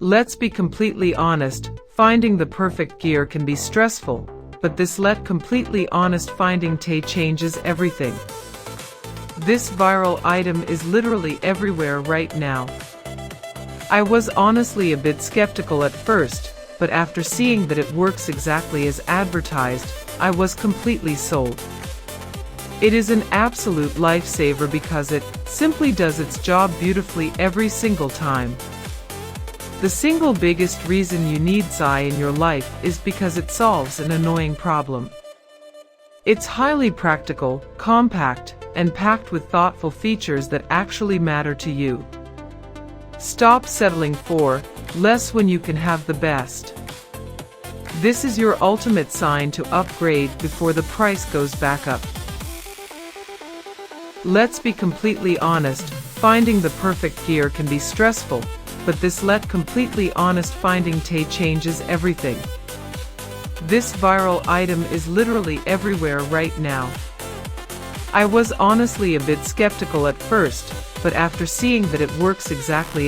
Let's be completely honest, finding the perfect gear can be stressful, but this let completely honest finding Tay changes everything. This viral item is literally everywhere right now. I was honestly a bit skeptical at first, but after seeing that it works exactly as advertised, I was completely sold. It is an absolute lifesaver because it simply does its job beautifully every single time. The single biggest reason you need thsi in your life is because it solves an annoying problem. It's highly practical, compact, and packed with thoughtful features that actually matter to you. Stop settling for less when you can have the best. This is your ultimate sign to upgrade before the price goes back up. Let's be completely honest, finding the perfect gear can be stressful, but this let completely honest finding Tay changes everything. This viral item is literally everywhere right now. I was honestly a bit skeptical at first, but after seeing that it works exactly